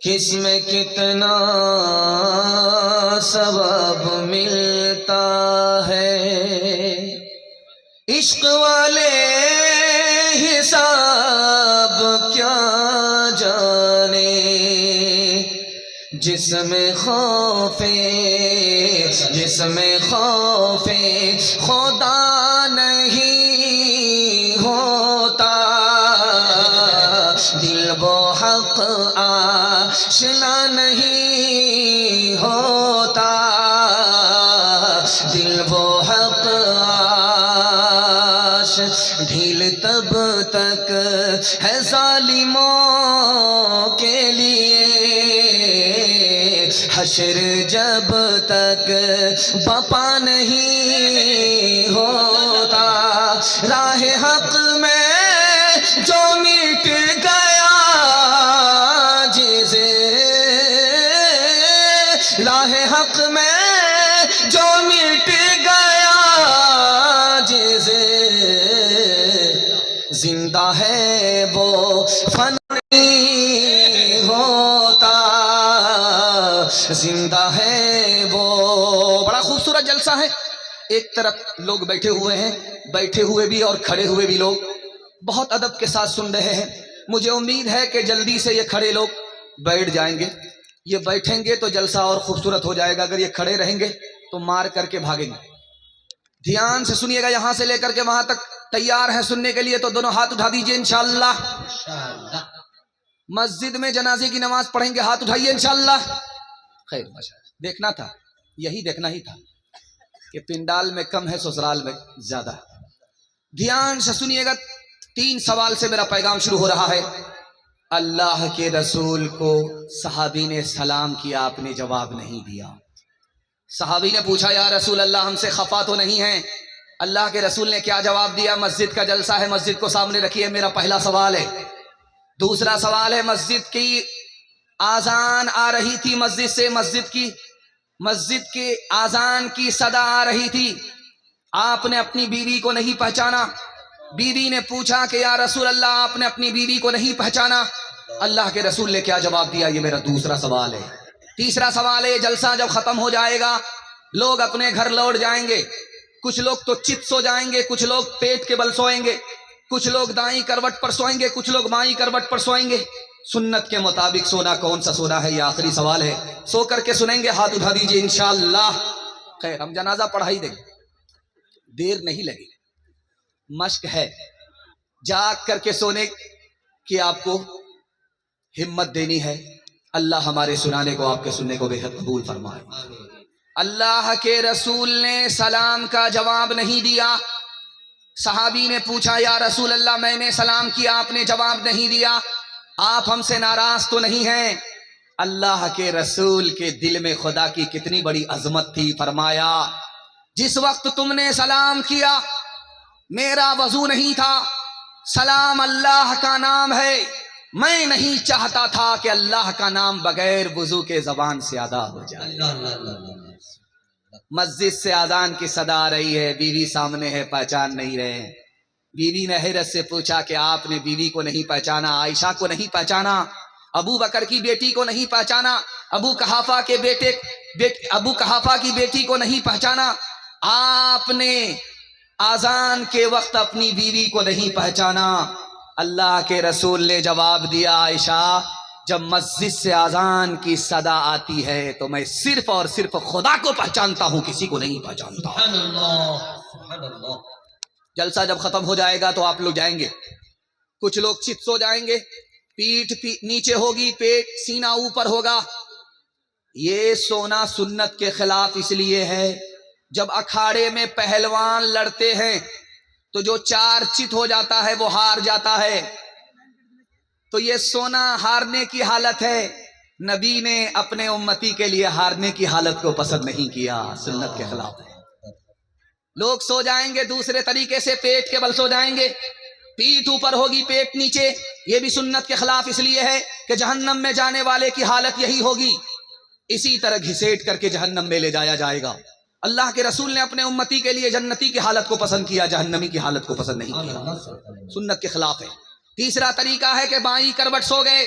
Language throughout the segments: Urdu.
کس میں کتنا ثواب ملتا ہے، عشق والے حساب کیا جانے، جس میں خوف خدا نہیں ہوتا، دل وہ حق آشنا نہیں ہوتا، دل وہ حق ڈھیل تب تک ہے ظالموں کے لیے، حشر جب تک بپا نہیں ہوتا، راہ حق میں جو مٹ گیا جسے، راہ حق میں جو مٹ گیا جسے، زندہ ہے وہ فانی ہوتا، زندہ ہے وہ۔ بڑا خوبصورت جلسہ ہے، ایک طرف لوگ بیٹھے ہوئے ہیں، بیٹھے ہوئے بھی اور کھڑے ہوئے بھی لوگ بہت ادب کے ساتھ سن رہے ہیں۔ مجھے امید ہے کہ جلدی سے یہ کھڑے لوگ بیٹھ جائیں گے، یہ بیٹھیں گے تو جلسہ اور خوبصورت ہو جائے گا، اگر یہ کھڑے رہیں گے تو مار کر کے بھاگیں گے۔ دھیان سے سنیے گا، یہاں سے لے کر کے وہاں تک تیار ہیں سننے کے لیے تو دونوں ہاتھ اٹھا دیجئے انشاءاللہ۔ مسجد میں جنازے کی نماز پڑھیں گے، ہاتھ اٹھائیے انشاءاللہ۔ خیر ماشاءاللہ، دیکھنا تھا، یہی دیکھنا ہی تھا کہ پنڈال میں کم ہے سسرال میں زیادہ۔ دھیان سے سنیے گا، 3 سوال سے میرا پیغام شروع ہو رہا ہے۔ اللہ کے رسول کو صحابی نے سلام کیا، آپ نے جواب نہیں دیا۔ صحابی نے پوچھا یا رسول اللہ ہم سے خفا تو نہیں ہیں؟ اللہ کے رسول نے کیا جواب دیا؟ مسجد کا جلسہ ہے، مسجد کو سامنے رکھیے، میرا پہلا سوال ہے۔ دوسرا سوال ہے، مسجد کی آذان آ رہی تھی، مسجد سے مسجد کی آذان کی صدا آ رہی تھی، آپ نے اپنی بیوی کو نہیں پہچانا۔ بیوی نے پوچھا کہ یا رسول اللہ آپ نے اپنی بیوی کو نہیں پہچانا، اللہ کے رسول نے کیا جواب دیا؟ یہ میرا دوسرا سوال ہے۔ تیسرا سوال ہے، جلسہ جب ختم ہو جائے گا لوگ اپنے گھر لوٹ جائیں گے، کچھ لوگ تو چت سو جائیں گے، کچھ لوگ پیٹ کے بل سوئیں گے، کچھ لوگ دائیں کروٹ پر سوئیں گے، کچھ لوگ بائیں کروٹ پر سوئیں گے۔ سنت کے مطابق سونا کون سا سونا ہے؟ یہ آخری سوال ہے، سو کر کے سنیں گے، ہاتھ اٹھا دیجئے انشاءاللہ۔ خیر ہم جنازہ پڑھا ہی دیں گے، دیر نہیں لگی، مشق ہے، جاگ کر کے سونے کی آپ کو ہمت دینی ہے۔ اللہ ہمارے سنانے کو، آپ کے سننے کو بے حد قبول فرمائے۔ اللہ کے رسول نے سلام کا جواب نہیں دیا۔ صحابی نے پوچھا یا رسول اللہ میں نے سلام کیا، آپ نے جواب نہیں دیا، آپ ہم سے ناراض تو نہیں ہیں؟ اللہ کے رسول کے دل میں خدا کی کتنی بڑی عظمت تھی، فرمایا جس وقت تم نے سلام کیا میرا وضو نہیں تھا، سلام اللہ کا نام ہے، میں نہیں چاہتا تھا کہ اللہ کا نام بغیر وضو کے زبان سے ادا ہو جائے۔ مسجد سے اذان کی صدا آ رہی ہے، بیوی سامنے ہے، پہچان نہیں رہے۔ بیوی نے حیرت سے پوچھا کہ آپ نے بیوی کو نہیں پہچانا، عائشہ کو نہیں پہچانا، ابو بکر کی بیٹی کو نہیں پہچانا، ابو قحافہ کی بیٹی کو نہیں پہچانا، آپ نے اذان کے وقت اپنی بیوی کو نہیں پہچانا۔ اللہ کے رسول نے جواب دیا عائشہ جب مسجد سے اذان کی صدا آتی ہے تو میں صرف اور صرف خدا کو پہچانتا ہوں، کسی کو نہیں پہچانتا۔ سبحان اللہ، سبحان اللہ۔ جلسہ جب ختم ہو جائے گا تو آپ لوگ جائیں گے، کچھ لوگ چت سو جائیں گے، پیٹھ نیچے ہوگی، پیٹ سینہ اوپر ہوگا۔ یہ سونا سنت کے خلاف اس لیے ہے، جب اکھاڑے میں پہلوان لڑتے ہیں تو جو 4 چت ہو جاتا ہے وہ ہار جاتا ہے، تو یہ سونا ہارنے کی حالت ہے۔ نبی نے اپنے امتی کے لیے ہارنے کی حالت کو پسند نہیں کیا، سنت کے خلاف ہے۔ لوگ سو جائیں گے دوسرے طریقے سے، پیٹ کے بل سو جائیں گے، پیٹھ اوپر ہوگی پیٹ نیچے، یہ بھی سنت کے خلاف اس لیے ہے کہ جہنم میں جانے والے کی حالت یہی ہوگی، اسی طرح گھسیٹ کر کے جہنم میں لے جایا جائے گا۔ اللہ کے رسول نے اپنے امتی کے لیے جنتی کی حالت کو پسند کیا، جہنمی کی حالت کو پسند نہیں کیا، سنت کے خلاف ہے۔ تیسرا طریقہ ہے کہ بائیں کروٹ سو گئے،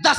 10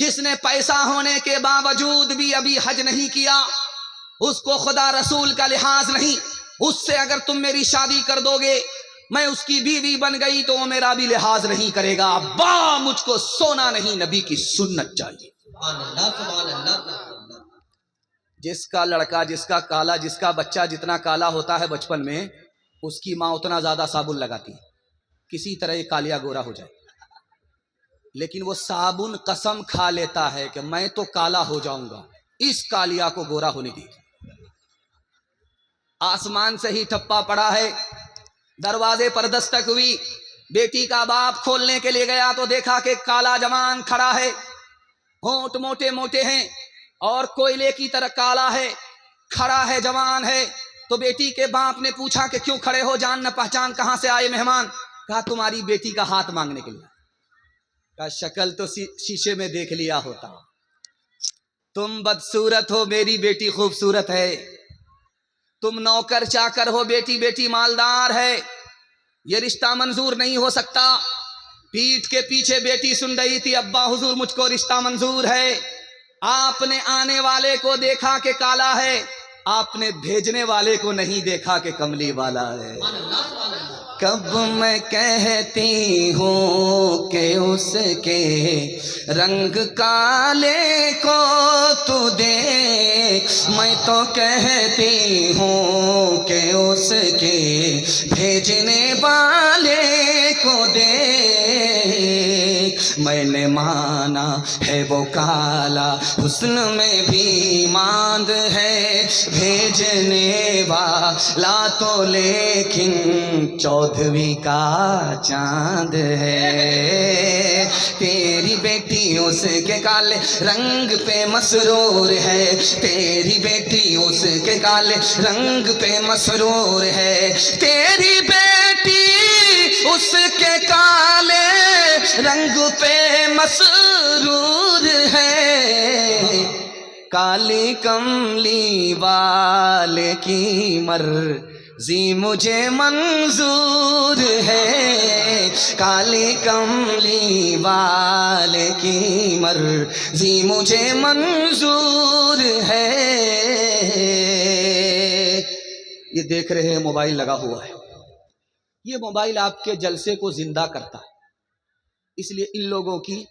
جس نے پیسہ ہونے کے باوجود بھی ابھی حج نہیں کیا، اس کو خدا رسول کا لحاظ نہیں، اس سے اگر تم میری شادی کر دو گے، میں اس کی بیوی بن گئی تو وہ میرا بھی لحاظ نہیں کرے گا۔ ابا مجھ کو سونا نہیں، نبی کی سنت چاہیے۔ جس کا لڑکا، جس کا کالا، جس کا بچہ جتنا کالا ہوتا ہے بچپن میں، اس کی ماں اتنا زیادہ صابن لگاتی ہے کسی طرح یہ کالیا گورا ہو جائے، لیکن وہ صابن قسم کھا لیتا ہے کہ میں تو کالا ہو جاؤں گا، اس کالیا کو گورا ہونے دی۔ آسمان سے ہی ٹھپا پڑا ہے، دروازے پر دستک ہوئی، بیٹی کا باپ کھولنے کے لیے گیا تو دیکھا کہ کالا جوان کھڑا ہے، ہونٹ موٹے موٹے ہیں اور کوئلے کی طرح کالا ہے، کھڑا ہے، جوان ہے۔ تو بیٹی کے باپ نے پوچھا کہ کیوں کھڑے ہو، جان نہ پہچان، کہاں سے آئے مہمان؟ کہا تمہاری بیٹی کا ہاتھ مانگنے کے لیے۔ کہا شکل تو شیشے میں دیکھ لیا ہوتا، تم بدصورت ہو، میری بیٹی خوبصورت ہے، تم نوکر چاکر ہو، بیٹی مالدار ہے، یہ رشتہ منظور نہیں ہو سکتا۔ پیٹھ کے پیچھے بیٹی سن رہی تھی، ابا حضور مجھ کو رشتہ منظور ہے۔ آپ نے آنے والے کو دیکھا کہ کالا ہے، آپ نے بھیجنے والے کو نہیں دیکھا کہ کملی والا ہے۔ کب میں کہتی ہوں کہ اس کے رنگ کالے کو تو دیکھ، میں تو کہتی ہوں کہ اس کے بھیجنے والے کو دیکھ۔ میں نے مانا ہے وہ کالا، حسن میں بھی ماند ہے، بھیجنے والا تو لیکن چودھویں کا چاند ہے۔ تیری بیٹی اس کے کالے رنگ پہ مسرور ہے، تیری بیٹی اس کے کالے رنگ پہ مسرور ہے، تیری بیٹی اس کے کالے رنگ پہ مسرور ہے۔ کالی کملی والے کی مرضی مجھے منظور ہے، کالی کملی والے کی مرضی مجھے منظور ہے۔ یہ دیکھ رہے ہیں موبائل لگا ہوا ہے، یہ موبائل آپ کے جلسے کو زندہ کرتا ہے، اس لیے ان لوگوں کی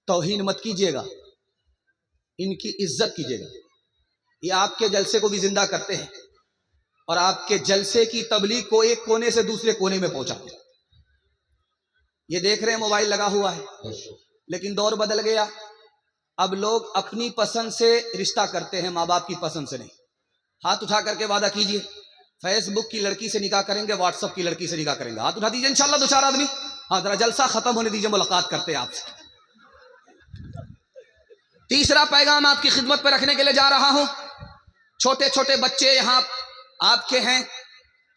توہین مت کیجیے گا، ان کی عزت کیجیے گا۔ یہ آپ کے جلسے کو بھی زندہ کرتے ہیں اور آپ کے جلسے کی تبلیغ کو ایک کونے سے دوسرے کونے میں پہنچاتے ہیں۔ یہ دیکھ رہے ہیں موبائل لگا ہوا ہے، لیکن دور بدل گیا، اب لوگ اپنی پسند سے رشتہ کرتے ہیں، ماں باپ کی پسند سے نہیں۔ ہاتھ اٹھا کر کے وعدہ کیجیے، فیس بک کی لڑکی سے نکاح کریں گے، واٹس ایپ کی لڑکی سے نکاح کریں گے۔ ہاتھ اٹھا دیجیے انشاءاللہ دو چار آدمی۔ ہاں ذرا جلسہ ختم ہونے دیجیے، ملاقات کرتے ہیں آپ سے۔ تیسرا پیغام آپ کی خدمت پہ رکھنے کے لیے جا رہا ہوں۔ چھوٹے چھوٹے بچے یہاں آپ کے ہیں،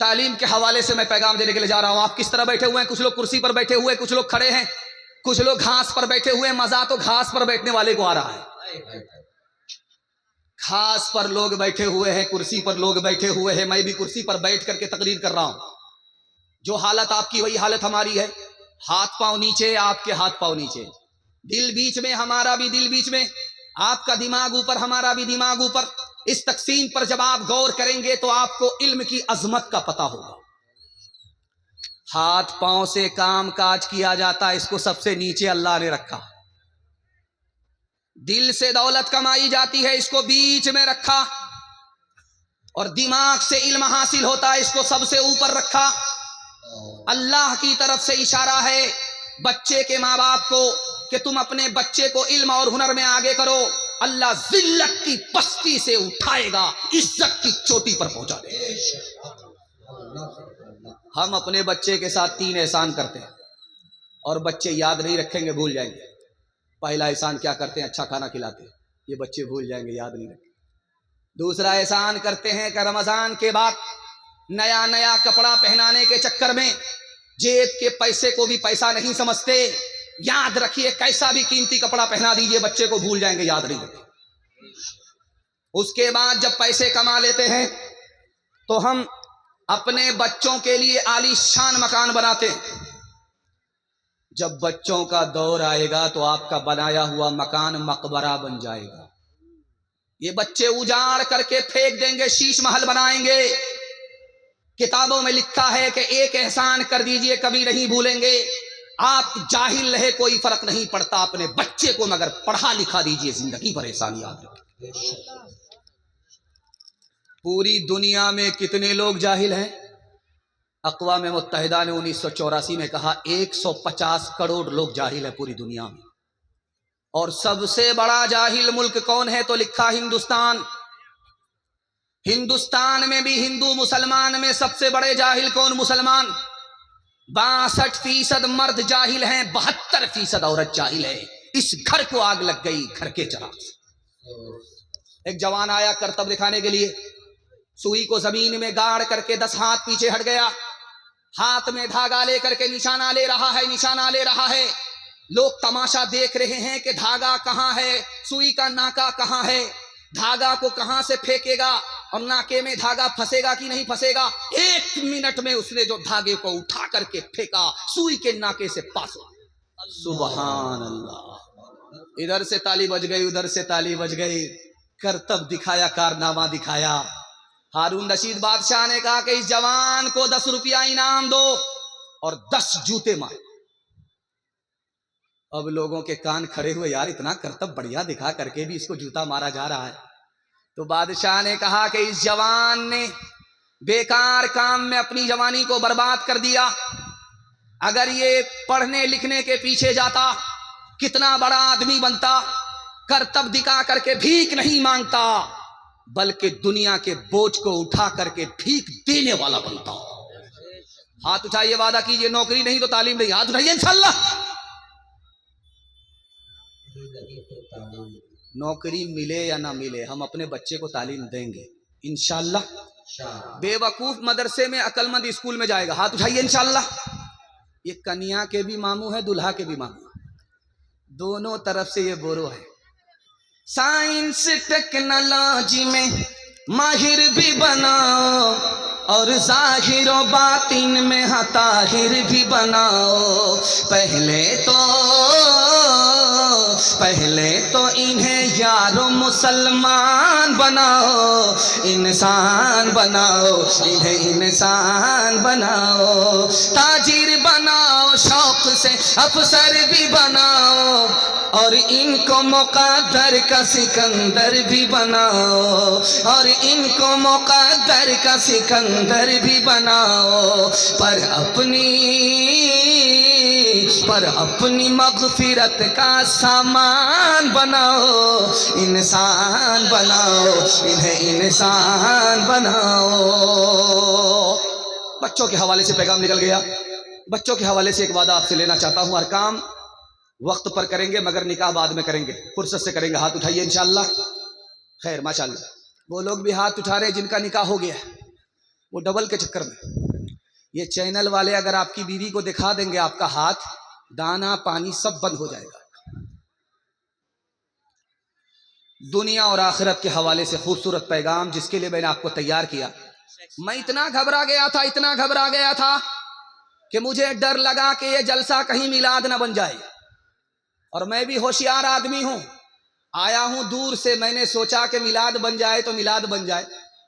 تعلیم کے حوالے سے میں پیغام دینے کے لیے جا رہا ہوں۔ آپ کس طرح بیٹھے ہوئے ہیں، کچھ لوگ کرسی پر بیٹھے ہوئے، کچھ لوگ کھڑے ہیں، کچھ لوگ گھاس پر بیٹھے ہوئے ہیں۔ مزہ تو گھاس پر بیٹھنے والے کو آ رہا ہے۔ گھاس پر لوگ بیٹھے ہوئے ہیں، کرسی پر لوگ بیٹھے ہوئے ہیں، میں بھی کرسی پر بیٹھ کر کے تقریر کر رہا ہوں۔ جو حالت آپ کی وہی حالت ہماری ہے، ہاتھ پاؤں نیچے، آپ کے ہاتھ پاؤں نیچے، دل بیچ میں، ہمارا بھی دل بیچ میں، آپ کا دماغ اوپر، ہمارا بھی دماغ اوپر۔ اس تقسیم پر جب آپ غور کریں گے تو آپ کو علم کی عظمت کا پتہ ہوگا۔ ہاتھ پاؤں سے کام کاج کیا جاتا ہے، اس کو سب سے نیچے اللہ نے رکھا۔ دل سے دولت کمائی جاتی ہے، اس کو بیچ میں رکھا، اور دماغ سے علم حاصل ہوتا ہے، اس کو سب سے اوپر رکھا۔ اللہ کی طرف سے اشارہ ہے بچے کے ماں باپ کو کہ تم اپنے بچے کو علم اور ہنر میں آگے کرو، اللہ ذلت کی پستی سے اٹھائے گا، عزت کی چوٹی پر پہنچا دے گا۔ ہم اپنے بچے کے ساتھ 3 احسان کرتے ہیں اور بچے یاد نہیں رکھیں گے، بھول جائیں گے۔ پہلا احسان کیا کرتے ہیں؟ اچھا کھانا کھلاتے ہیں، یہ بچے بھول جائیں گے، یاد نہیں رکھیں گے۔ دوسرا احسان کرتے ہیں کہ رمضان کے بعد نیا نیا کپڑا پہنانے کے چکر میں جیب کے پیسے کو بھی پیسہ نہیں سمجھتے۔ یاد رکھیے، کیسا بھی قیمتی کپڑا پہنا دیجئے، بچے کو بھول جائیں گے، یاد نہیں رکھیں۔ اس کے بعد جب پیسے کما لیتے ہیں تو ہم اپنے بچوں کے لیے عالی شان مکان بناتے ہیں، جب بچوں کا دور آئے گا تو آپ کا بنایا ہوا مکان مقبرہ بن جائے گا. یہ بچے اجاڑ کر کے پھینک دیں گے، شیش محل بنائیں گے. کتابوں میں لکھا ہے کہ ایک احسان کر دیجئے کبھی نہیں بھولیں گے. آپ جاہل رہے کوئی فرق نہیں پڑتا، اپنے بچے کو مگر پڑھا لکھا دیجئے، زندگی پر احسان یاد رکھیں. پوری دنیا میں کتنے لوگ جاہل ہیں؟ اقوام متحدہ نے 1984 میں کہا 150 کروڑ لوگ جاہل ہیں پوری دنیا میں. اور سب سے بڑا جاہل ملک کون ہے؟ تو لکھا ہندوستان. ہندوستان میں بھی ہندو مسلمان میں سب سے بڑے جاہل کون؟ مسلمان. 62% مرد جاہل ہیں، 72% عورت جاہل ہے. اس گھر کو آگ لگ گئی گھر کے چراغ سے. ایک جوان آیا کرتب دکھانے کے لیے، سوئی کو زمین میں گاڑ کر کے 10 ہاتھ پیچھے ہٹ گیا، ہاتھ میں دھاگا لے کر کے نشانہ لے رہا ہے. لوگ تماشا دیکھ رہے ہیں کہ دھاگا کہاں ہے، سوئی کا ناکا کہاں ہے، دھاگا کو کہاں سے پھینکے گا اور ناکے میں دھاگا پھنسے گا کہ نہیں پھنسے گا. 1 منٹ میں اس نے جو دھاگے کو اٹھا کر کے پھینکا، سوئی کے ناکے سے پاس ہوا. سبحان اللہ. ادھر سے تالی بج گئی، ادھر سے تالی بج گئی. کرتب دکھایا، کارنامہ دکھایا. ہارون رشید بادشاہ نے کہا کہ اس جوان کو 10 روپیہ انعام دو اور 10 جوتے مارے. اب لوگوں کے کان کھڑے ہوئے، یار اتنا کرتب بڑھیا دکھا کر کے بھی اس کو جوتا مارا جا رہا ہے. تو بادشاہ نے کہا کہ اس جوان نے بیکار کام میں اپنی جوانی کو برباد کر دیا. اگر یہ پڑھنے لکھنے کے پیچھے جاتا کتنا بڑا آدمی بنتا. کرتب دکھا کر کے بھیک نہیں مانگتا بلکہ دنیا کے بوجھ کو اٹھا کر کے بھیک دینے والا بنتا. ہاتھ اٹھائیے، وعدہ کیجئے نوکری نہیں تو تعلیم نہیں. ہاتھ اٹھائیے انشاءاللہ. نوکری ملے یا نہ ملے ہم اپنے بچے کو تعلیم دیں گے انشاءاللہ. بے وقوف مدرسے میں، عقل مند اسکول میں جائے گا. ہاتھ اٹھائیے انشاءاللہ. یہ کنیا کے بھی ماموں ہے، دلہا کے بھی ماموں ہے، دونوں طرف سے یہ بورو ہے. سائنس ٹیکنالوجی میں ماہر بھی بناؤ اور ظاہر و باطن میں طاہر بھی بناؤ. پہلے تو انہیں یارو مسلمان بناؤ، انسان بناؤ، انہیں انسان بناؤ. تاجر بناؤ، شوق سے افسر بھی بناؤ اور ان کو مقدر کا سکندر بھی بناؤ، اور ان کو مقدر کا سکندر بھی بناؤ. پر اپنی مغفرت کا سامان بناؤ. انسان بناؤ، انہیں انسان بناؤ. بچوں کے حوالے سے پیغام نکل گیا. بچوں کے حوالے سے ایک وعدہ آپ سے لینا چاہتا ہوں. ہر کام وقت پر کریں گے مگر نکاح بعد میں کریں گے، فرصت سے کریں گے. ہاتھ اٹھائیے انشاءاللہ. خیر ماشاءاللہ. وہ لوگ بھی ہاتھ اٹھا رہے جن کا نکاح ہو گیا ہے، وہ ڈبل کے چکر میں. یہ چینل والے اگر آپ کی بیوی کو دکھا دیں گے آپ کا ہاتھ، دانا پانی سب بند ہو جائے گا. دنیا اور آخرت کے حوالے سے خوبصورت پیغام جس کے لیے میں نے آپ کو تیار کیا. میں اتنا گھبرا گیا تھا کہ مجھے ڈر لگا کہ یہ جلسہ کہیں میلاد نہ بن جائے. اور میں بھی ہوشیار آدمی ہوں، آیا ہوں دور سے. میں نے سوچا کہ میلاد بن جائے تو میلاد بن جائے.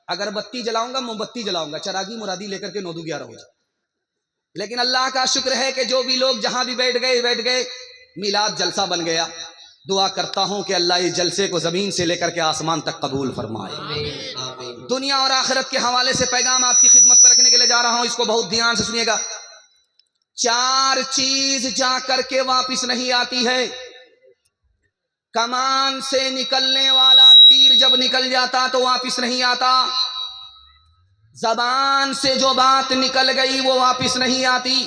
اگر بتی جلاؤں گا، موم بتی جلاؤں گا، چراغی مرادی لے کر کے 9-11 ہو جائے. لیکن اللہ کا شکر ہے کہ جو بھی لوگ جہاں بھی بیٹھ گئے، میلاد جلسہ بن گیا. دعا کرتا ہوں کہ اللہ اس جلسے کو زمین سے لے کر کے آسمان تک قبول فرمائے. دنیا اور آخرت کے حوالے سے پیغام آپ کی خدمت پر رکھنے کے لیے جا رہا ہوں. اس کو بہت دھیان سے سنیے گا. 4 چیز جا کر کے واپس نہیں آتی ہے. کمان سے نکلنے والا تیر جب نکل جاتا تو واپس نہیں آتا. زبان سے جو بات نکل گئی وہ واپس نہیں آتی.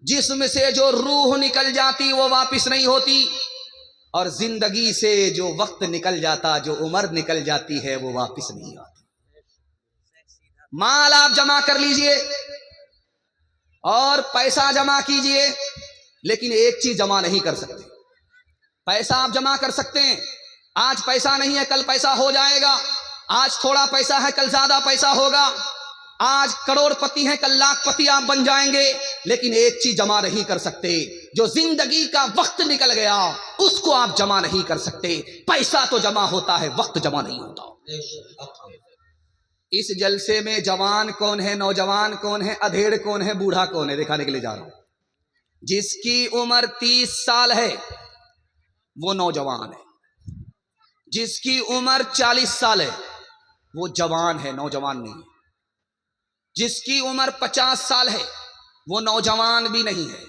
جسم سے جو روح نکل جاتی وہ واپس نہیں ہوتی. اور زندگی سے جو وقت نکل جاتا، جو عمر نکل جاتی ہے، وہ واپس نہیں آتی. مال آپ جمع کر لیجئے اور پیسہ جمع کیجئے، لیکن ایک چیز جمع نہیں کر سکتے. پیسہ آپ جمع کر سکتے ہیں، آج پیسہ نہیں ہے کل پیسہ ہو جائے گا. آج تھوڑا پیسہ ہے کل زیادہ پیسہ ہوگا. آج کروڑ پتی ہیں کل لاکھ پتی آپ بن جائیں گے. لیکن ایک چیز جمع نہیں کر سکتے، جو زندگی کا وقت نکل گیا اس کو آپ جمع نہیں کر سکتے۔ پیسہ تو جمع ہوتا ہے، وقت جمع نہیں ہوتا۔ اس جلسے میں جوان کون ہے، نوجوان کون ہے، ادھیڑ کون ہے، بوڑھا کون ہے، دکھانے کے لیے جا رہا ہوں۔ جس کی عمر 30 سال ہے وہ نوجوان ہے، جس کی عمر 40 سال ہے وہ جوان ہے، نوجوان نہیں ہے۔ جس کی عمر 50 سال ہے وہ نوجوان بھی نہیں ہے،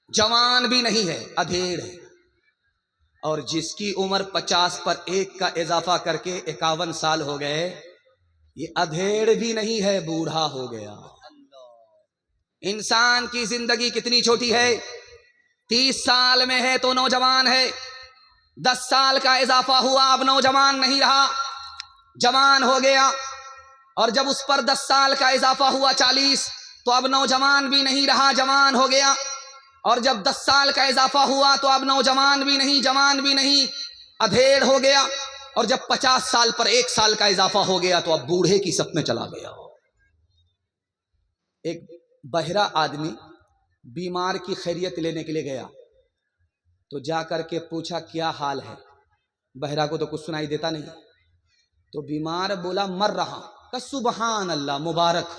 جوان بھی نہیں ہے، ادھیڑ ہے۔ اور جس کی عمر 50 پر 1 کا اضافہ کر کے 51 سال ہو گئے، یہ ادھیڑ بھی نہیں ہے، بوڑھا ہو گیا۔ انسان کی زندگی کتنی چھوٹی ہے، 30 سال میں ہے تو نوجوان ہے، 10 سال کا اضافہ ہوا اب نوجوان نہیں رہا، جوان ہو گیا۔ اور جب اس پر 10 سال کا اضافہ ہوا 40 تو اب نوجوان بھی نہیں رہا، جوان ہو گیا۔ اور جب 10 سال کا اضافہ ہوا تو اب نوجوان بھی نہیں، جوان بھی نہیں، ادھیڑ ہو گیا۔ اور جب 50 سال پر 1 سال کا اضافہ ہو گیا تو اب بوڑھے کی صف میں چلا گیا۔ ایک بہرا آدمی بیمار کی خیریت لینے کے لیے گیا تو جا کر کے پوچھا کیا حال ہے؟ بہرا کو تو کچھ سنائی دیتا نہیں، تو بیمار بولا مر رہا۔ کہ سبحان اللہ، مبارک۔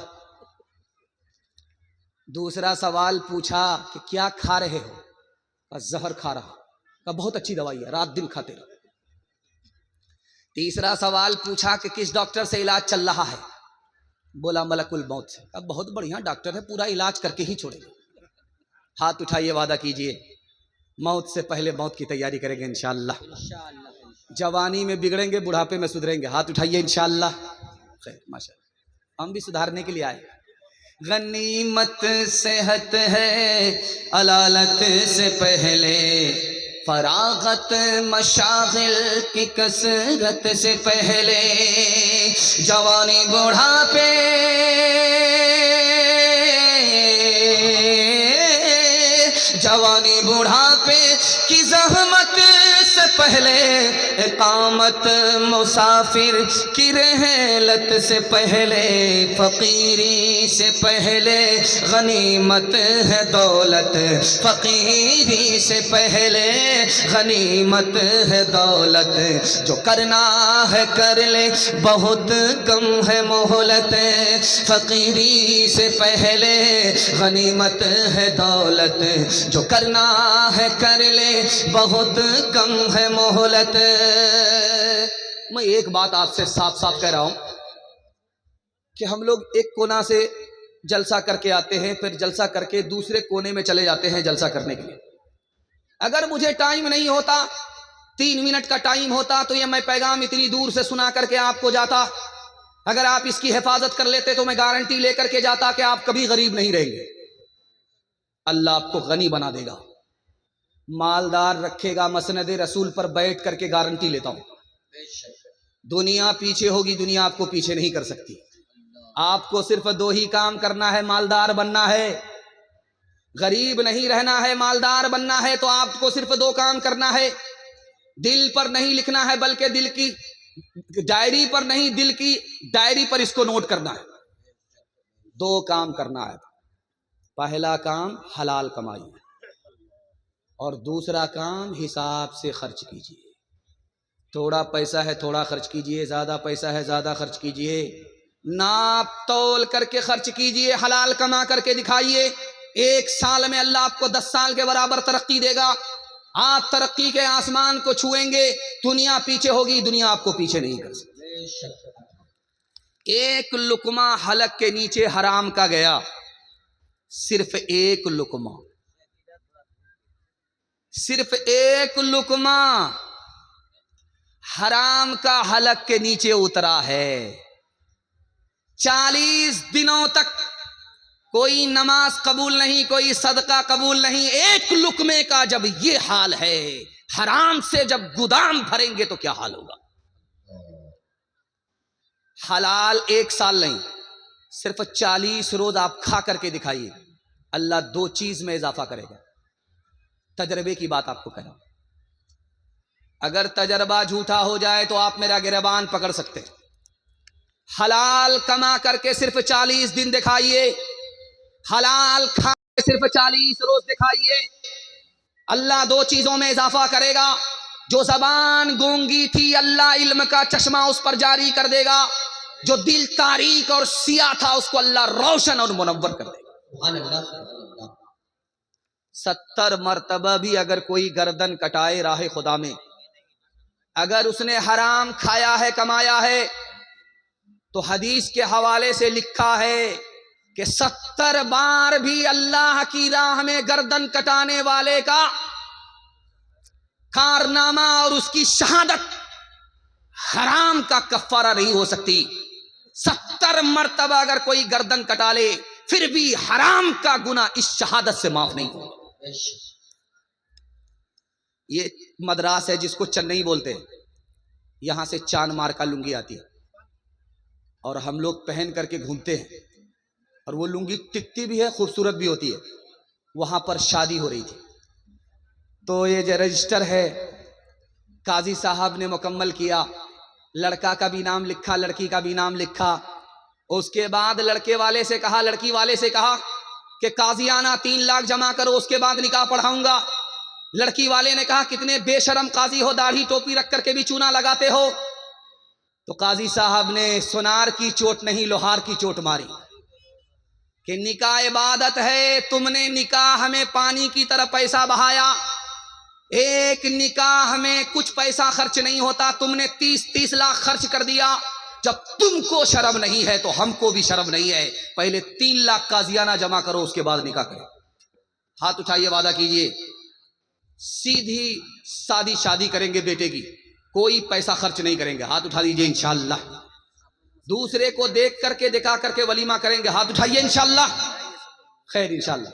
دوسرا سوال پوچھا کہ کیا کھا رہے ہو؟ کہ زہر کھا رہا۔ کہ بہت اچھی دوائی ہے، رات دن کھاتے رہو۔ تیسرا سوال پوچھا کہ کس ڈاکٹر سے علاج چل رہا ہے؟ بولا ملک الموت سے۔ اب بہت بڑھیا ڈاکٹر ہے، پورا علاج کر کے ہی چھوڑے گا۔ ہاتھ اٹھائیے، وعدہ کیجئے موت سے پہلے موت کی تیاری کریں گے انشاءاللہ۔ جوانی میں بگڑیں گے، بڑھاپے میں سدھریں گے۔ ہاتھ اٹھائیے انشاءاللہ۔ خیر، ماشاءاللہ، ہم بھی سدھارنے کے لیے آئے۔ غنیمت صحت ہے علالت سے پہلے، فراغت مشاغل کی کثرت سے پہلے، جوانی بڑھاپے جوانی بڑھاپے کی زحمت سے پہلے، اقامت مسافر کی رحلت سے پہلے، فقیری سے پہلے غنیمت ہے دولت، فقیری سے پہلے غنیمت ہے دولت، جو کرنا ہے کر لے بہت کم ہے مہلت، فقیری سے پہلے غنیمت ہے دولت، جو کرنا ہے کر لے بہت کم ہے مہلت۔ میں ایک بات آپ سے صاف صاف کہہ رہا ہوں کہ ہم لوگ ایک کونا سے جلسہ کر کے آتے ہیں، پھر جلسہ کر کے دوسرے کونے میں چلے جاتے ہیں جلسہ کرنے کے لیے۔ اگر مجھے ٹائم نہیں ہوتا، 3 منٹ کا ٹائم ہوتا تو یہ میں پیغام اتنی دور سے سنا کر کے آپ کو جاتا۔ اگر آپ اس کی حفاظت کر لیتے تو میں گارنٹی لے کر کے جاتا کہ آپ کبھی غریب نہیں رہیں گے۔ اللہ آپ کو غنی بنا دے گا، مالدار رکھے گا۔ مسند رسول پر بیٹھ کر کے گارنٹی لیتا ہوں، دنیا پیچھے ہوگی، دنیا آپ کو پیچھے نہیں کر سکتی۔ آپ کو صرف 2 ہی کام کرنا ہے، مالدار بننا ہے، غریب نہیں رہنا ہے، مالدار بننا ہے۔ تو آپ کو صرف 2 کام کرنا ہے، دل پر نہیں لکھنا ہے بلکہ دل کی ڈائری پر نہیں، دل کی ڈائری پر اس کو نوٹ کرنا ہے۔ 2 کام کرنا ہے۔ پہلا کام حلال کمائی، اور دوسرا کام حساب سے خرچ کیجئے۔ تھوڑا پیسہ ہے تھوڑا خرچ کیجئے، زیادہ پیسہ ہے زیادہ خرچ کیجئے، ناپ تول کر کے خرچ کیجئے، حلال کما کر کے دکھائیے۔ 1 سال میں اللہ آپ کو 10 سال کے برابر ترقی دے گا۔ آپ ترقی کے آسمان کو چھوئیں گے، دنیا پیچھے ہوگی، دنیا آپ کو پیچھے نہیں کر سکتی۔ 1 لقمہ حلق کے نیچے حرام کا گیا، صرف 1 لقمہ، صرف 1 لقمہ حرام کا حلق کے نیچے اترا ہے۔ 40 دنوں تک کوئی نماز قبول نہیں، کوئی صدقہ قبول نہیں۔ 1 لقمے کا جب یہ حال ہے، حرام سے جب گودام بھریں گے تو کیا حال ہوگا۔ حلال 1 سال نہیں، صرف 40 روز آپ کھا کر کے دکھائیے، اللہ 2 چیز میں اضافہ کرے گا۔ تجربے کی بات آپ کو کہنا، اگر تجربہ جھوٹا ہو جائے تو آپ میرا گریبان پکڑ سکتے۔ حلال کما کر کے صرف 40 دن دکھائیے، حلال کھا صرف 40 روز دکھائیے. اللہ 2 چیزوں میں اضافہ کرے گا. جو زبان گونگی تھی اللہ علم کا چشمہ اس پر جاری کر دے گا. جو دل تاریک اور سیاہ تھا اس کو اللہ روشن اور منور کر دے گا. 70 مرتبہ بھی اگر کوئی گردن کٹائے راہ خدا میں، اگر اس نے حرام کھایا ہے کمایا ہے، تو حدیث کے حوالے سے لکھا ہے کہ 70 بار بھی اللہ کی راہ میں گردن کٹانے والے کا کارنامہ اور اس کی شہادت حرام کا کفارہ نہیں ہو سکتی. 70 مرتبہ اگر کوئی گردن کٹا لے پھر بھی حرام کا گناہ اس شہادت سے معاف نہیں ہوگا. یہ مدراس ہے جس کو چنئی بولتے ہیں، یہاں سے چاند مار کا لنگی آتی ہے اور ہم لوگ پہن کر کے گھومتے ہیں، اور وہ لنگی ٹکتی بھی ہے، خوبصورت بھی ہوتی ہے. وہاں پر شادی ہو رہی تھی تو یہ جو رجسٹر ہے قاضی صاحب نے مکمل کیا، لڑکا کا بھی نام لکھا لڑکی کا بھی نام لکھا. اس کے بعد لڑکے والے سے کہا، لڑکی والے سے کہا کہ قاضیانہ 3 لاکھ جمع کرو، اس کے بعد نکاح پڑھاؤں گا. لڑکی والے نے کہا کتنے بے شرم قاضی ہو، داڑھی ٹوپی رکھ کر کے بھی چونا لگاتے ہو. تو قاضی صاحب نے سونار کی چوٹ نہیں لوہار کی چوٹ ماری کہ نکاح عبادت ہے، تم نے نکاح میں پانی کی طرح پیسہ بہایا. ایک نکاح میں کچھ پیسہ خرچ نہیں ہوتا، تم نے 30 لاکھ خرچ کر دیا. جب تم کو شرم نہیں ہے تو ہم کو بھی شرم نہیں ہے. پہلے 3 لاکھ قاضیانہ جمع کرو، اس کے بعد نکاح کرو. ہاتھ اٹھائیے، وعدہ کیجئے سیدھی سادی شادی کریں گے بیٹے کی، کوئی پیسہ خرچ نہیں کریں گے. ہاتھ اٹھا دیجئے انشاءاللہ. دوسرے کو دیکھ کر کے دکھا کر کے ولیمہ کریں گے. ہاتھ اٹھائیے انشاءاللہ. خیر انشاءاللہ.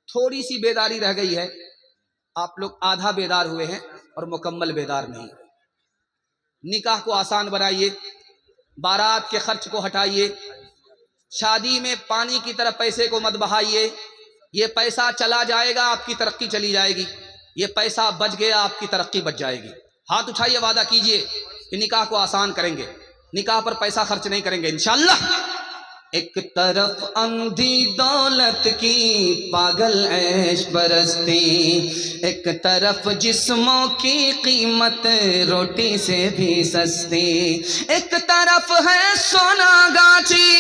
تھوڑی سی بیداری رہ گئی ہے، آپ لوگ آدھا بیدار ہوئے ہیں اور مکمل بیدار نہیں. نکاح کو آسان بنائیے، بارات کے خرچ کو ہٹائیے، شادی میں پانی کی طرح پیسے کو مت بہائیے. یہ پیسہ چلا جائے گا آپ کی ترقی چلی جائے گی، یہ پیسہ بچ گیا آپ کی ترقی بچ جائے گی. ہاتھ اٹھائیے، وعدہ کیجئے کہ نکاح کو آسان کریں گے، نکاح پر پیسہ خرچ نہیں کریں گے انشاءاللہ. ایک طرف اندھی دولت کی پاگل عیش پرستی، ایک طرف جسموں کی قیمت روٹی سے بھی سستی، ایک طرف ہے سونا گاچی،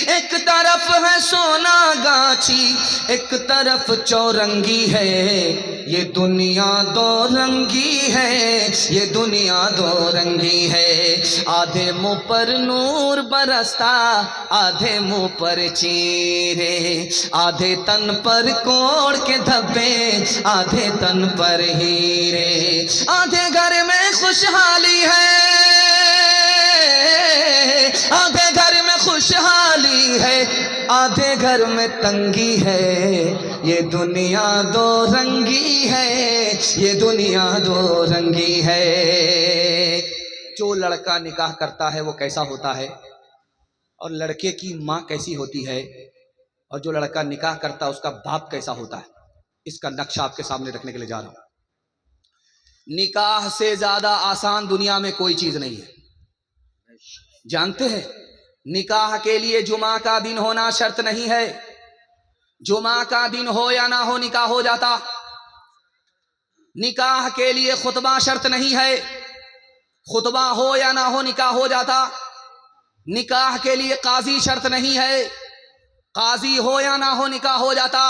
ایک طرف ہے سونا گاچی، ایک طرف چورنگی ہے. یہ دنیا 2 رنگی ہے، یہ دنیا 2 رنگی ہے. آدھے منہ پر نور برستا، آدھے منہ پر چیرے، آدھے تن پر کوڑ کے دھبے، آدھے تن پر ہیرے. آدھے گھر میں خوشحالی ہے، آدھے گھر میں خوشحالی ہے، آدھے گھر میں تنگی ہے. یہ دنیا 2 رنگی ہے، یہ دنیا 2 رنگی ہے. جو لڑکا نکاح کرتا ہے وہ کیسا ہوتا ہے، اور لڑکے کی ماں کیسی ہوتی ہے، اور جو لڑکا نکاح کرتا ہے اس کا باپ کیسا ہوتا ہے، اس کا نقشہ آپ کے سامنے رکھنے کے لیے جا رہا ہوں. نکاح سے زیادہ آسان دنیا میں کوئی چیز نہیں ہے. جانتے ہیں نکاح کے لیے جمعہ کا دن ہونا شرط نہیں ہے. جمعہ کا دن ہو یا نہ ہو نکاح ہو جاتا. نکاح کے لیے خطبہ شرط نہیں ہے، خطبہ ہو یا نہ ہو نکاح ہو جاتا. نکاح کے لیے قاضی شرط نہیں ہے، قاضی ہو یا نہ ہو نکاح ہو جاتا.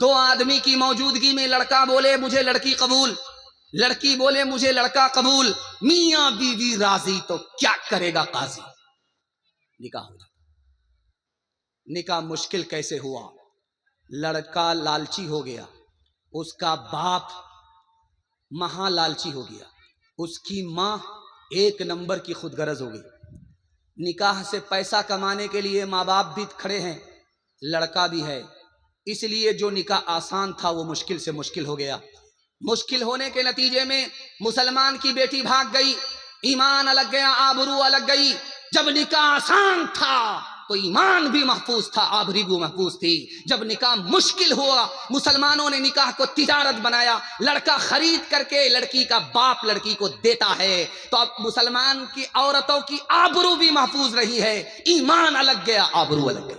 2 آدمی کی موجودگی میں لڑکا بولے مجھے لڑکی قبول، لڑکی بولے مجھے لڑکا قبول، میاں بیوی راضی، تو کیا کرے گا قاضی؟ نکاح ہو جاتا. نکاح مشکل کیسے ہوا؟ لڑکا لالچی ہو گیا، اس کا باپ مہا لالچی ہو گیا، اس کی ماں 1 نمبر کی خود غرض ہو گئی. نکاح سے پیسہ کمانے کے لیے ماں باپ بھی کھڑے ہیں، لڑکا بھی ہے، اس لیے جو نکاح آسان تھا وہ مشکل سے مشکل ہو گیا. مشکل ہونے کے نتیجے میں مسلمان کی بیٹی بھاگ گئی، ایمان الگ گیا، آبرو الگ گئی. جب نکاح آسان تھا تو ایمان بھی محفوظ تھا، آبری بھی محفوظ تھی. جب نکاح مشکل ہوا مسلمانوں نے نکاح کو تجارت بنایا، لڑکا خرید کر کے لڑکی کا باپ لڑکی کو دیتا ہے. تو اب مسلمان کی عورتوں کی آبرو بھی محفوظ رہی ہے، ایمان الگ گیا، آبرو الگ گئی.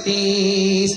30,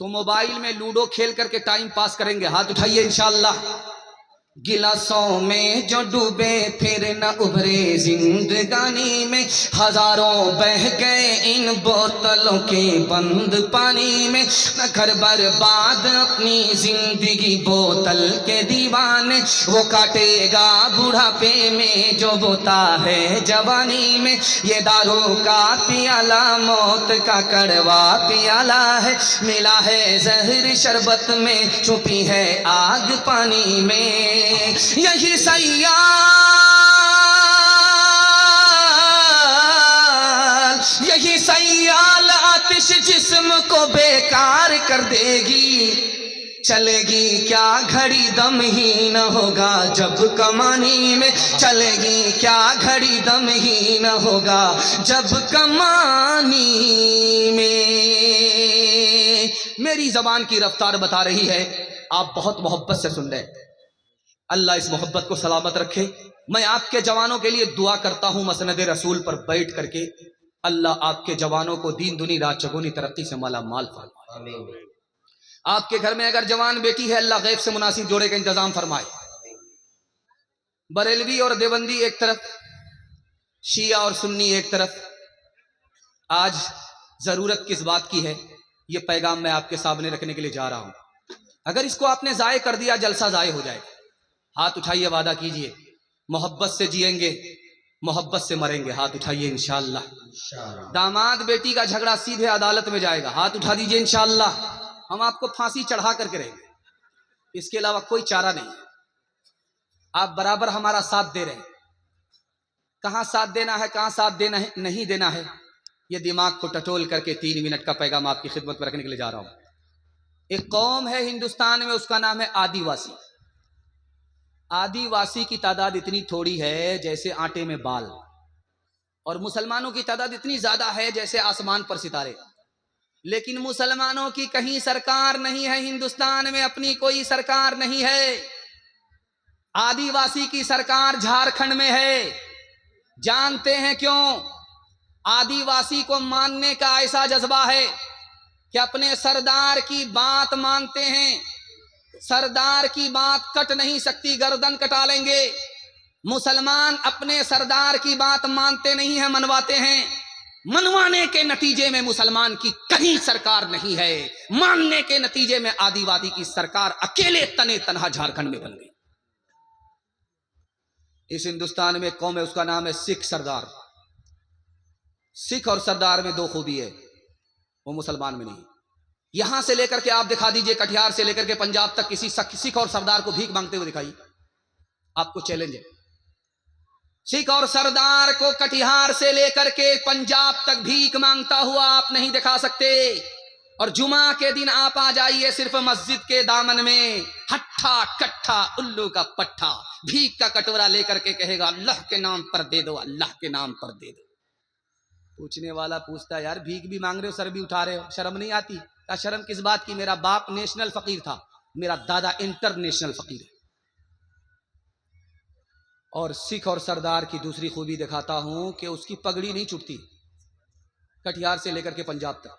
تو موبائل میں لوڈو کھیل کر کے ٹائم پاس کریں گے؟ ہاتھ اٹھائیے انشاءاللہ۔ گلاسوں میں جو ڈوبے پھر نہ ابھرے زندگانی میں، ہزاروں بہہ گئے ان بوتلوں کے بند پانی میں، نہ گھر برباد اپنی زندگی بوتل کے دیوانے، وہ کاٹے گا بڑھاپے میں جو بوتا ہے جوانی میں، یہ دارو کا پیالہ موت کا کڑوا پیالہ ہے، ملا ہے زہر شربت میں چھپی ہے آگ پانی میں، یہی سیال آتش جسم کو بیکار کر دے گی، چلے گی کیا گھڑی دم ہی نہ ہوگا جب کمانی میں، چلے گی کیا گھڑی دم ہی نہ ہوگا جب کمانی میں۔ میری زبان کی رفتار بتا رہی ہے، آپ بہت محبت سے سن رہے۔ اللہ اس محبت کو سلامت رکھے۔ میں آپ کے جوانوں کے لیے دعا کرتا ہوں مسند رسول پر بیٹھ کر کے، اللہ آپ کے جوانوں کو دین دنی رات چگونی ترقی سے مالا مال فرمائے۔ آپ کے گھر میں اگر جوان بیٹی ہے، اللہ غیب سے مناسب جوڑے کا انتظام فرمائے۔ بریلوی اور دیوبندی ایک طرف، شیعہ اور سنی ایک طرف، آج ضرورت کس بات کی ہے، یہ پیغام میں آپ کے سامنے رکھنے کے لیے جا رہا ہوں۔ اگر اس کو آپ نے ضائع کر دیا، جلسہ ضائع ہو جائے گا۔ ہاتھ اٹھائیے، وعدہ کیجئے محبت سے جئیں گے، محبت سے مریں گے۔ ہاتھ اٹھائیے انشاءاللہ۔ داماد بیٹی کا جھگڑا سیدھے عدالت میں جائے گا، ہاتھ اٹھا دیجئے انشاءاللہ۔ ہم آپ کو پھانسی چڑھا کر کے رہیں گے، اس کے علاوہ کوئی چارہ نہیں۔ آپ برابر ہمارا ساتھ دے رہے ہیں، کہاں ساتھ دینا ہے، کہاں ساتھ دینا ہے، نہیں دینا ہے، یہ دماغ کو ٹٹول کر کے 3 منٹ کا پیغام آپ کی خدمت میں رکھنے کے لیے جا رہا ہوں۔ ایک قوم ہے ہندوستان میں، اس کا نام ہے آدی واسی۔ آدی واسی کی تعداد اتنی تھوڑی ہے جیسے آٹے میں بال، اور مسلمانوں کی تعداد اتنی زیادہ ہے جیسے آسمان پر ستارے۔ لیکن مسلمانوں کی کہیں سرکار نہیں ہے، ہندوستان میں اپنی کوئی سرکار نہیں ہے۔ آدی واسی کی سرکار جھارکھنڈ میں ہے۔ جانتے ہیں کیوں؟ آدی واسی کو ماننے کا ایسا جذبہ ہے کہ اپنے سردار کی بات مانتے ہیں، سردار کی بات کٹ نہیں سکتی، گردن کٹا لیں گے۔ مسلمان اپنے سردار کی بات مانتے نہیں ہیں، منواتے ہیں۔ منوانے کے نتیجے میں مسلمان کی کہیں سرکار نہیں ہے، ماننے کے نتیجے میں آدی واسی کی سرکار اکیلے تنے تنہا جھارکھنڈ میں بن گئی۔ اس ہندوستان میں ایک قوم ہے، اس کا نام ہے سکھ سردار۔ سکھ اور سردار میں 2 خوبی ہے، وہ مسلمان میں نہیں۔ یہاں سے لے کر کے آپ دکھا دیجئے، کٹیہار سے لے کر کے پنجاب تک کسی سکھ اور سردار کو بھیک مانگتے ہوئے دکھائیے، آپ کو چیلنج ہے۔ سکھ اور سردار کو کٹیہار سے لے کر کے پنجاب تک بھیک مانگتا ہوا آپ نہیں دکھا سکتے۔ اور جمعہ کے دن آپ آ جائیے صرف مسجد کے دامن میں، ہٹھا کٹھا الو کا پٹھا بھیک کا کٹورا لے کر کے کہے گا اللہ کے نام پر دے دو، اللہ کے نام پر دے دو۔ پوچھنے والا پوچھتا ہے یار بھیک بھی مانگ رہے ہو، سر بھی اٹھا رہے ہو، شرم نہیں آتی؟ کہا شرم کس بات کی، میرا باپ نیشنل فقیر تھا، میرا دادا انٹرنیشنل فقیر ہے۔ اور سکھ اور سردار کی دوسری خوبی دکھاتا ہوں کہ اس کی پگڑی نہیں چھوٹتی، کٹیہار سے لے کر کے پنجاب تک۔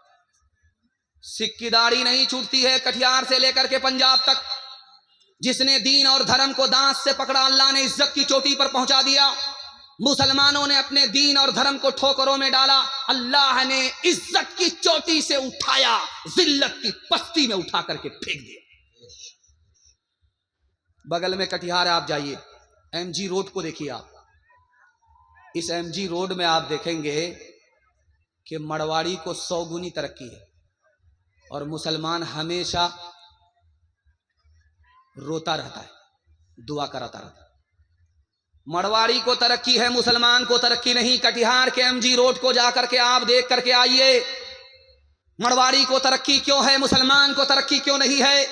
سکھ کی داڑھی نہیں چھوٹتی ہے کٹیہار سے لے کر کے پنجاب تک۔ جس نے دین اور دھرم کو دانت سے پکڑا، اللہ نے عزت کی چوٹی پر پہنچا دیا۔ مسلمانوں نے اپنے دین اور دھرم کو ٹھوکروں میں ڈالا، اللہ نے عزت کی چوٹی سے اٹھایا، ذلت کی پستی میں اٹھا کر کے پھینک دیا۔ بغل میں کٹیہار ہے، آپ جائیے، ایم جی روڈ کو دیکھیے۔ آپ اس ایم جی روڈ میں آپ دیکھیں گے کہ مڑواڑی کو 100 گنی ترقی ہے، اور مسلمان ہمیشہ روتا رہتا ہے، دعا کراتا رہتا ہے۔ مڑواڑی کو ترقی ہے، مسلمان کو ترقی نہیں۔ کٹیہار کے ایم جی روڈ کو جا کر کے آپ دیکھ کر کے آئیے، مڑواڑی کو ترقی کیوں ہے، مسلمان کو ترقی کیوں نہیں ہے؟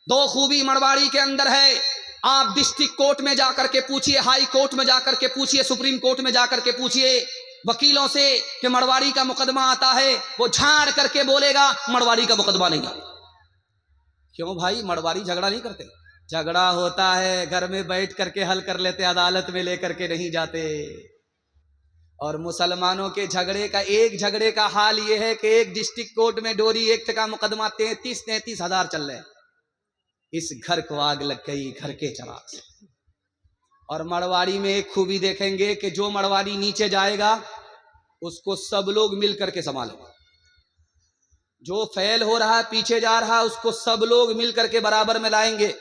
2 خوبی مڑواڑی کے اندر ہے۔ آپ ڈسٹرکٹ کورٹ میں جا کر کے پوچھئے، ہائی کورٹ میں جا کر کے پوچھئے، سپریم کورٹ میں جا کر کے پوچھئے وکیلوں سے کہ مڑواڑی کا مقدمہ آتا ہے، وہ جھاڑ کر کے بولے گا مڑواڑی کا مقدمہ نہیں آتا۔ کیوں بھائی؟ مڑواڑی جھگڑا نہیں کرتے، جھگڑا ہوتا ہے گھر میں بیٹھ کر کے حل کر لیتے، عدالت میں لے کر کے نہیں جاتے۔ اور مسلمانوں کے جھگڑے کا حال یہ ہے کہ ایک ڈسٹرکٹ کورٹ میں ڈوری ایکٹ کا مقدمہ 33 ہزار چل رہے ہیں۔ اس گھر کو آگ لگ گئی گھر کے چراغ سے۔ اور مڑواڑی میں ایک خوبی دیکھیں گے کہ جو مڑواڑی نیچے جائے گا اس کو سب لوگ مل کر کے سنبھالیں گے، جو فیل ہو رہا ہے پیچھے جا رہا ہے اس کو سب لوگ مل کر کے برابر میں لائیں گے،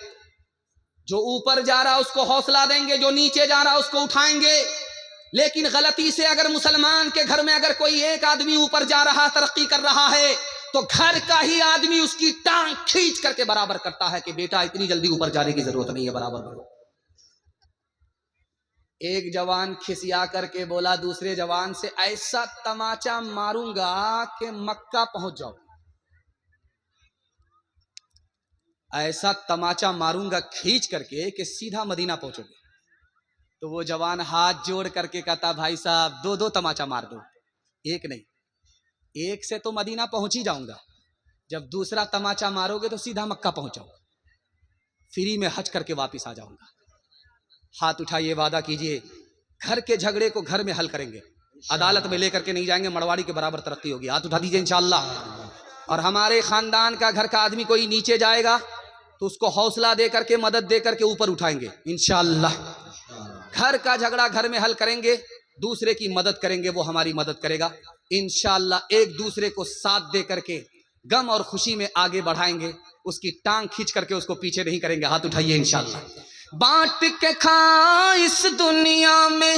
جو اوپر جا رہا ہے اس کو حوصلہ دیں گے، جو نیچے جا رہا ہے اس کو اٹھائیں گے۔ لیکن غلطی سے اگر مسلمان کے گھر میں اگر کوئی ایک آدمی اوپر جا رہا ترقی کر رہا ہے تو گھر کا ہی آدمی اس کی ٹانگ کھینچ کر کے برابر کرتا ہے کہ بیٹا اتنی جلدی اوپر جانے کی ضرورت نہیں ہے، برابر کرو۔ ایک جوان کھسیا کر کے بولا دوسرے جوان سے، ایسا تماچا ماروں گا کہ مکہ پہنچ جاؤ، ایسا تماچا ماروں گا کھینچ کر کے کہ سیدھا مدینہ پہنچو گے۔ تو وہ جوان ہاتھ جوڑ کر کے کہتا بھائی صاحب دو تماچا مار دو، ایک نہیں، ایک سے تو مدینہ پہنچ ہی جاؤں گا، جب دوسرا تماچا مارو گے تو سیدھا مکہ پہنچ جاؤں گا، فری میں حج کر کے واپس آ جاؤں گا۔ ہاتھ اٹھائیے، وعدہ کیجئے گھر کے جھگڑے کو گھر میں حل کریں گے، عدالت میں لے کر کے نہیں جائیں گے، مڑواڑی کے برابر ترقی ہوگی۔ ہاتھ اٹھا دیجئے انشاءاللہ۔ اور ہمارے خاندان کا گھر کا آدمی کوئی نیچے جائے گا تو اس کو حوصلہ دے کر کے مدد دے کر کے اوپر اٹھائیں گے انشاءاللہ۔ گھر کا جھگڑا گھر میں حل کریں گے، دوسرے کی مدد کریں گے، وہ ہماری مدد کرے گا انشاءاللہ۔ ایک دوسرے کو ساتھ دے کر کے غم اور خوشی میں آگے بڑھائیں گے، اس کی ٹانگ کھینچ کر کے اس کو پیچھے نہیں کریں گے۔ ہاتھ اٹھائیے انشاءاللہ۔ بانٹ کے کھا اس دنیا میں،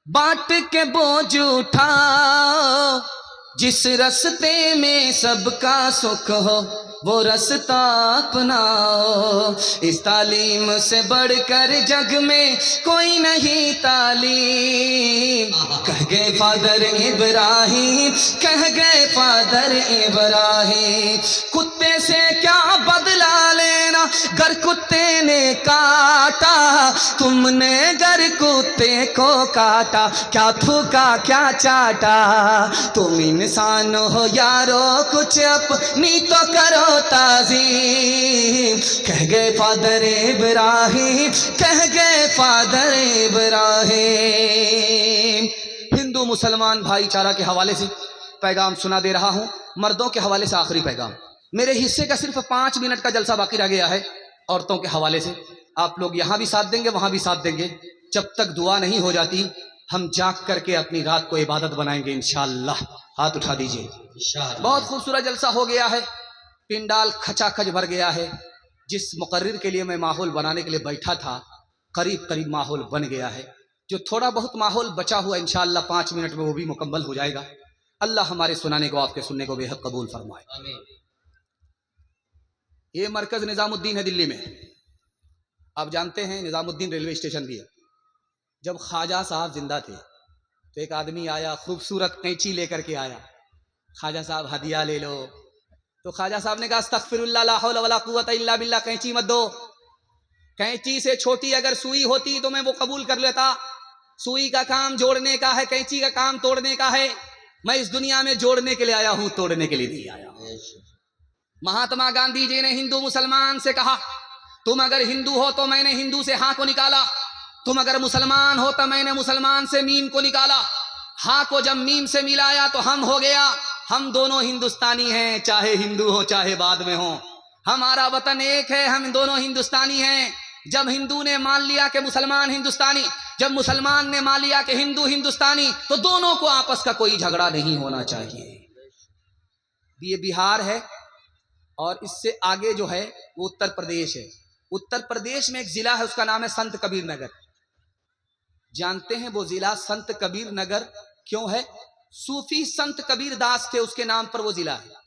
بانٹ کے بوجھ اٹھا، جس رستے میں سب کا سکھ ہو وہ رستہ اپناؤ۔ اس تعلیم سے بڑھ کر جگ میں کوئی نہیں تعلیم، کہہ گئے فادر ابراہیم، کہہ گئے فادر ابراہیم۔ کتے سے کیا بدلا لینا گر کتے نے کاٹا، تم نے گر کتے کو کاٹا، کیا تھوکا کیا چاٹا۔ تم انسان ہو یارو کچھ اپنی تو کرو تعظیم، کہہ گئے فادر ابراہیم، کہہ گئے فادر ابراہیم۔ ہندو مسلمان بھائی چارہ کے حوالے سے پیغام سنا دے رہا ہوں، مردوں کے حوالے سے آخری پیغام۔ میرے حصے کا صرف 5 منٹ کا جلسہ باقی رہ گیا ہے عورتوں کے حوالے سے۔ آپ لوگ یہاں بھی ساتھ دیں گے وہاں بھی ساتھ دیں گے، جب تک دعا نہیں ہو جاتی ہم جاگ کر کے اپنی رات کو عبادت بنائیں گے انشاءاللہ۔ ہاتھ اٹھا دیجئے۔ بہت خوبصورت جلسہ ہو گیا ہے، پنڈال کھچا کھچ بھر گیا ہے۔ جس مقرر کے لیے میں ماحول بنانے کے لیے بیٹھا تھا قریب ماحول بن گیا ہے، جو تھوڑا بہت ماحول بچا ہوا انشاءاللہ 5 منٹ میں وہ بھی مکمل ہو جائے گا۔ اللہ ہمارے سنانے کو آپ کے سننے کو بے حد قبول فرمائے۔ یہ مرکز نظام الدین ہے دلی میں، آپ جانتے ہیں نظام الدین ریلوے اسٹیشن بھی ہے۔ جب خواجہ صاحب زندہ تھے تو ایک آدمی آیا، خوبصورت قینچی لے کر کے آیا، خواجہ صاحب ہدیہ لے لو۔ تو خواجہ صاحب نے کہا استغفر اللہ لا حول ولا قوت الا باللہ، قینچی مت دو، قینچی سے چھوٹی اگر سوئی ہوتی تو میں وہ قبول کر لیتا، سوئی کا کام جوڑنے کا ہے، قینچی کا کام توڑنے کا ہے، میں اس دنیا میں جوڑنے کے لیے آیا ہوں، توڑنے کے لیے نہیں آیا ہوں۔ مہاتما گاندھی جی نے ہندو مسلمان سے کہا تم اگر ہندو ہو تو میں نے ہندو سے ہاں کو نکالا، تم اگر مسلمان ہو تو میں نے مسلمان سے میم کو نکالا، ہاں کو جب میم سے ملایا تو ہم ہو گیا، ہم دونوں ہندوستانی ہیں، چاہے ہندو ہو چاہے بعد میں ہو، ہمارا وطن ایک ہے، ہم دونوں ہندوستانی ہیں۔ جب ہندو نے مان لیا کہ مسلمان ہندوستانی، جب مسلمان نے مان لیا کہ ہندو ہندوستانی، تو دونوں کو آپس کا کوئی جھگڑا نہیں ہونا چاہیے۔ یہ بہار ہے اور اس سے آگے جو ہے وہ اتر پردیش ہے۔ اتر پردیش میں ایک ضلع ہے، اس کا نام ہے سنت کبیر نگر۔ جانتے ہیں وہ ضلع سنت کبیر نگر کیوں ہے؟ صوفی سنت کبیر داس تھے، اس کے نام پر وہ ضلع ہے۔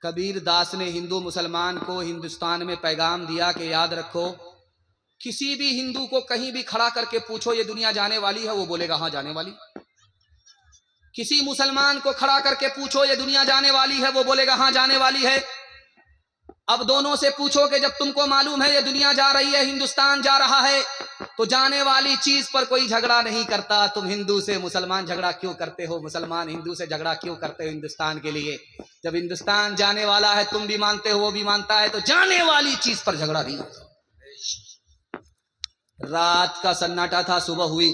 کبیر داس نے ہندو مسلمان کو ہندوستان میں پیغام دیا کہ یاد رکھو، کسی بھی ہندو کو کہیں بھی کھڑا کر کے پوچھو یہ دنیا جانے والی ہے، وہ بولے گا ہاں جانے والی۔ کسی مسلمان کو کھڑا کر کے پوچھو یہ دنیا جانے والی ہے، وہ بولے گا ہاں جانے والی ہے۔ اب دونوں سے پوچھو کہ جب تم کو معلوم ہے یہ دنیا جا رہی ہے، ہندوستان جا رہا ہے، تو جانے والی چیز پر کوئی جھگڑا نہیں کرتا۔ تم ہندو سے مسلمان جھگڑا کیوں کرتے ہو، مسلمان ہندو سے جھگڑا کیوں کرتے ہو ہندوستان کے لیے؟ جب ہندوستان جانے والا ہے، تم بھی مانتے ہو وہ بھی مانتا ہے، تو جانے والی چیز پر جھگڑا نہیں ہوتا۔ رات کا سناٹا تھا، صبح ہوئی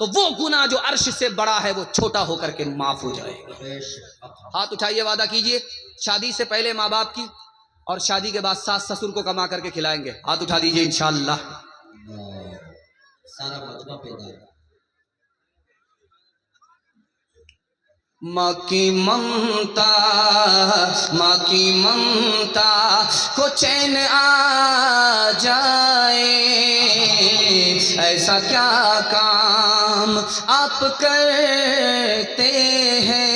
تو وہ گناہ جو عرش سے بڑا ہے وہ چھوٹا ہو کر کے معاف ہو جائے گا. ہاتھ اٹھائیے، وعدہ کیجئے شادی سے پہلے ماں باپ کی اور شادی کے بعد ساس سسر کو کما کر کے کھلائیں گے. ہاتھ اٹھا دیجئے انشاءاللہ. سارا مطلب پیدا ہے. ماں کی ممتا کو چین آ جائے، ایسا کیا کام آپ کرتے ہیں،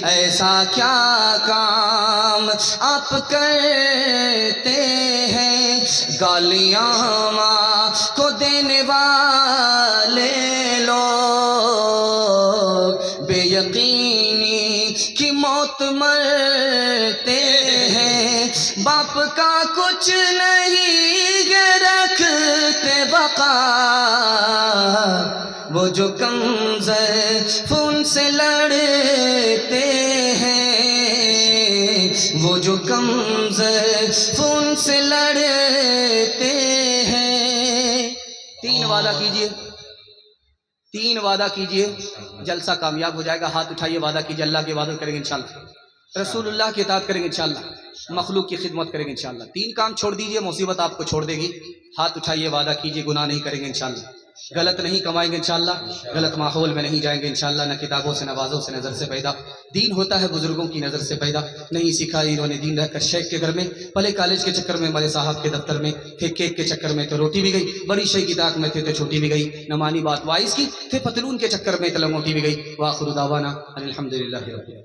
ایسا کیا کام آپ کرتے ہیں، گالیاں ماں کو دینے والے لوگ بے یقینی کی موت مرتے ہیں، باپ کا کچھ نہیں رکھتے بقا، وہ جو کمزور ان سے لڑتے ہیں، وہ جو کمزور ان سے لڑتے ہیں. تین وعدہ کیجئے، تین وعدہ کیجئے، جلسہ کامیاب ہو جائے گا. ہاتھ اٹھائیے، وعدہ کیجئے اللہ کے وعدے کریں گے انشاءاللہ، رسول اللہ کی اطاعت کریں گے انشاءاللہ، مخلوق کی خدمت کریں گے انشاءاللہ. تین کام چھوڑ دیجئے، مصیبت آپ کو چھوڑ دے گی. ہاتھ اٹھائیے، وعدہ کیجئے گناہ نہیں کریں گے انشاءاللہ، غلط نہیں کمائیں گے انشاءاللہ، غلط ماحول میں نہیں جائیں گے انشاءاللہ، نہ کتابوں سے نہ بازوں سے نظر سے پیدا. دین ہوتا ہے بزرگوں کی نظر سے پیدا، نہیں سیکھا انہوں نے دین رہ کر شیخ کے گھر میں، پہلے کالج کے چکر میں، مرے صاحب کے دفتر میں، پھر کیک کے چکر میں تو روٹی بھی گئی، بڑی شے کی طاق میں تھے تو چھوٹی بھی گئی، نہ مانی بات وائس کی، پھر پتلون کے چکر میں تو لنگوٹی بھی گئی. وآخر دعوانا الحمدللہ رب العالمین.